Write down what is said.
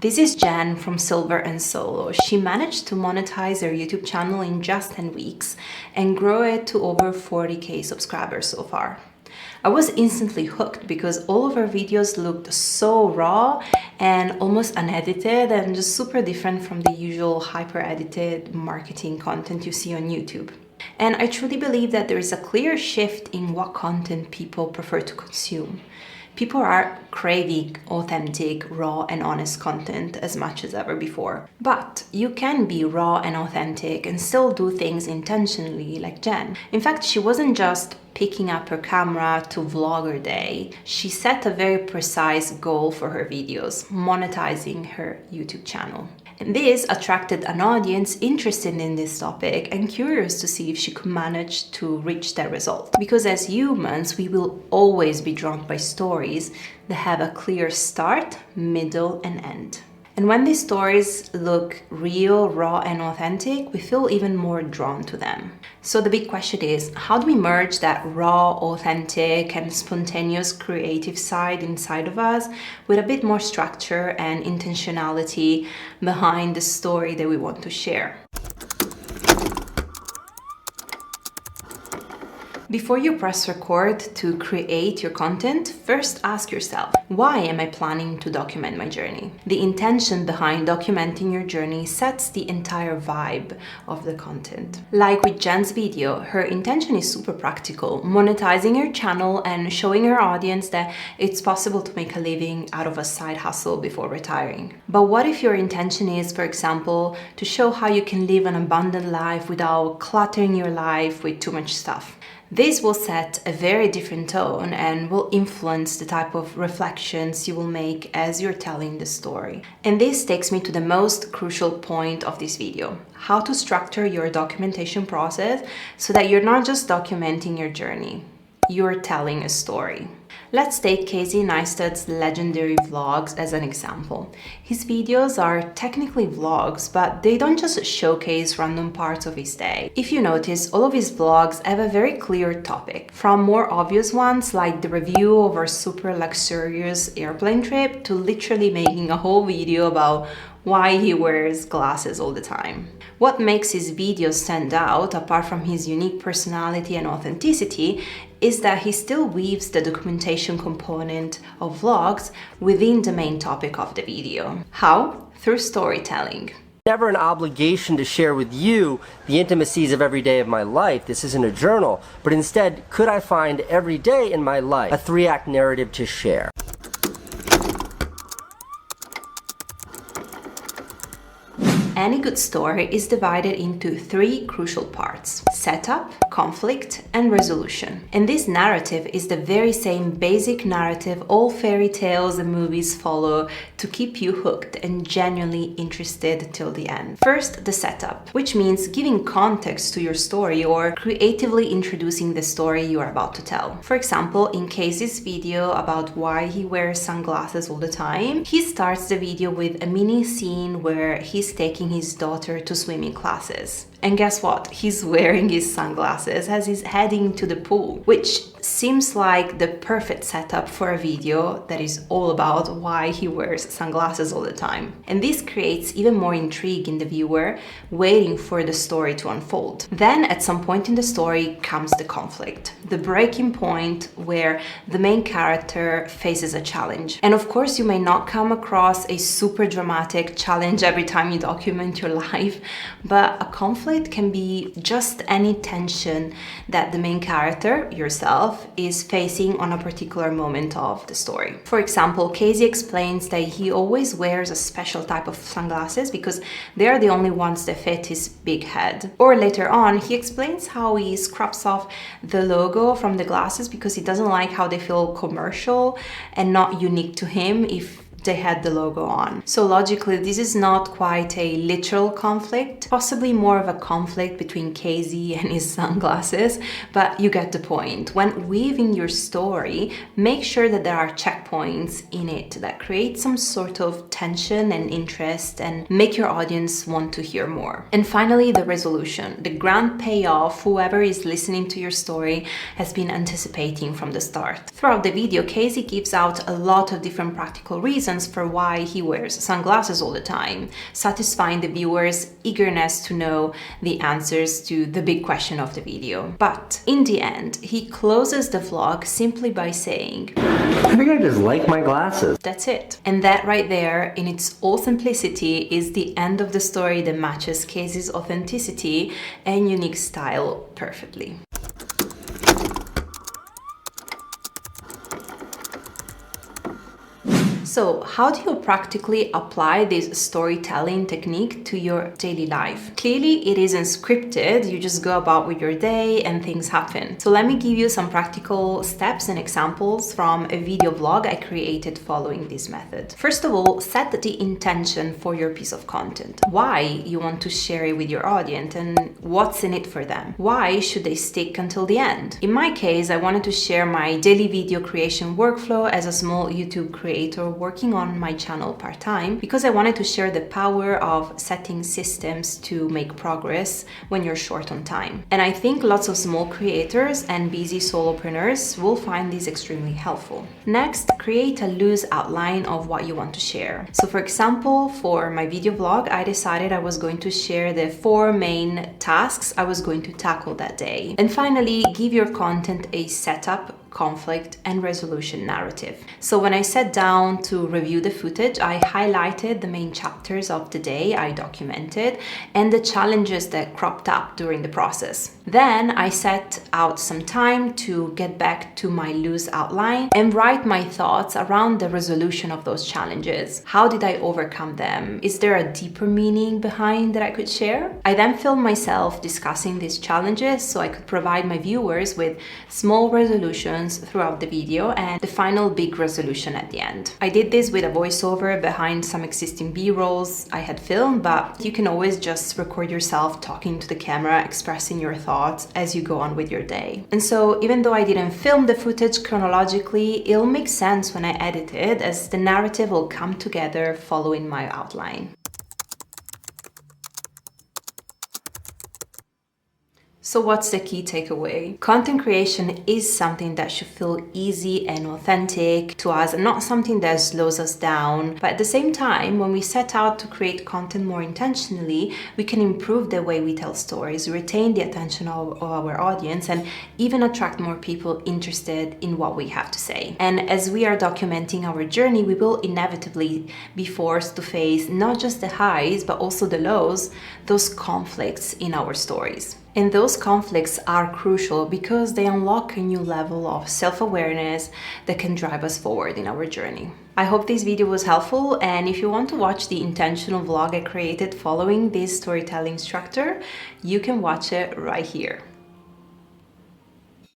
This is Jen from Silver and Solo. She managed to monetize her YouTube channel in just 10 weeks and grow it to over 40k subscribers so far. I was instantly hooked because all of her videos looked so raw and almost unedited and just super different from the usual hyper-edited marketing content you see on YouTube. And I truly believe that there is a clear shift in what content people prefer to consume. People are craving authentic, raw and honest content as much as ever before. But you can be raw and authentic and still do things intentionally, like Jen. In fact, she wasn't just picking up her camera to vlog her day. She set a very precise goal for her videos, monetizing her YouTube channel. And this attracted an audience interested in this topic and curious to see if she could manage to reach that result. Because as humans, we will always be drawn by stories that have a clear start, middle, and end. And when these stories look real, raw, and authentic, we feel even more drawn to them. So the big question is, how do we merge that raw, authentic, and spontaneous creative side inside of us with a bit more structure and intentionality behind the story that we want to share? Before you press record to create your content, first ask yourself, why am I planning to document my journey? The intention behind documenting your journey sets the entire vibe of the content. Like with Jen's video, her intention is super practical, monetizing her channel and showing her audience that it's possible to make a living out of a side hustle before retiring. But what if your intention is, for example, to show how you can live an abundant life without cluttering your life with too much stuff? This will set a very different tone and will influence the type of reflections you will make as you're telling the story. And this takes me to the most crucial point of this video: how to structure your documentation process so that you're not just documenting your journey, you're telling a story. Let's take Casey Neistat's legendary vlogs as an example. His videos are technically vlogs, but they don't just showcase random parts of his day. If you notice, all of his vlogs have a very clear topic, from more obvious ones like the review of our super luxurious airplane trip to literally making a whole video about why he wears glasses all the time. What makes his videos stand out, apart from his unique personality and authenticity, is that he still weaves the documentation component of vlogs within the main topic of the video. How? Through storytelling. Never an obligation to share with you the intimacies of every day of my life. This isn't a journal, but instead, could I find every day in my life a 3-act narrative to share? Any good story is divided into 3 crucial parts: setup, conflict, and resolution. And this narrative is the very same basic narrative all fairy tales and movies follow to keep you hooked and genuinely interested till the end. First, the setup, which means giving context to your story or creatively introducing the story you are about to tell. For example, in Casey's video about why he wears sunglasses all the time, he starts the video with a mini scene where he's taking his daughter to swimming classes. And guess what? He's wearing his sunglasses as he's heading to the pool, which seems like the perfect setup for a video that is all about why he wears sunglasses all the time. And this creates even more intrigue in the viewer, waiting for the story to unfold. Then at some point in the story comes the conflict, the breaking point where the main character faces a challenge. And of course, you may not come across a super dramatic challenge every time you document your life, but a conflict can be just any tension that the main character, yourself, is facing on a particular moment of the story. For example, Casey explains that he always wears a special type of sunglasses because they are the only ones that fit his big head. Or later on, he explains how he scraps off the logo from the glasses because he doesn't like how they feel commercial and not unique to him if they had the logo on. So logically, this is not quite a literal conflict, possibly more of a conflict between Casey and his sunglasses, but you get the point. When weaving your story, make sure that there are checkpoints in it that create some sort of tension and interest and make your audience want to hear more. And finally, the resolution, the grand payoff whoever is listening to your story has been anticipating from the start. Throughout the video, Casey gives out a lot of different practical reasons reasons for why he wears sunglasses all the time, satisfying the viewer's eagerness to know the answers to the big question of the video. But in the end, he closes the vlog simply by saying, I think I just like my glasses. That's it. And that right there, in its all simplicity, is the end of the story that matches Casey's authenticity and unique style perfectly. So, how do you practically apply this storytelling technique to your daily life? Clearly, it isn't scripted, you just go about with your day and things happen. So let me give you some practical steps and examples from a video vlog I created following this method. First of all, set the intention for your piece of content. Why you want to share it with your audience and what's in it for them? Why should they stick until the end? In my case, I wanted to share my daily video creation workflow as a small YouTube creator working on my channel part-time, because I wanted to share the power of setting systems to make progress when you're short on time. And I think lots of small creators and busy solopreneurs will find this extremely helpful. Next, create a loose outline of what you want to share. So for example, for my video vlog, I decided I was going to share the 4 main tasks I was going to tackle that day. And finally, give your content a setup, conflict, and resolution narrative. So when I sat down to review the footage, I highlighted the main chapters of the day I documented and the challenges that cropped up during the process. Then I set out some time to get back to my loose outline and write my thoughts around the resolution of those challenges. How did I overcome them? Is there a deeper meaning behind that I could share? I then filmed myself discussing these challenges so I could provide my viewers with small resolutions throughout the video and the final big resolution at the end. I did this with a voiceover behind some existing B-rolls I had filmed, but you can always just record yourself talking to the camera, expressing your thoughts as you go on with your day. And so even though I didn't film the footage chronologically, it'll make sense when I edit it, as the narrative will come together following my outline. So what's the key takeaway? Content creation is something that should feel easy and authentic to us and not something that slows us down. But at the same time, when we set out to create content more intentionally, we can improve the way we tell stories, retain the attention of our audience, and even attract more people interested in what we have to say. And as we are documenting our journey, we will inevitably be forced to face not just the highs, but also the lows, those conflicts in our stories. And those conflicts are crucial because they unlock a new level of self-awareness that can drive us forward in our journey. I hope this video was helpful, and if you want to watch the intentional vlog I created following this storytelling structure, you can watch it right here.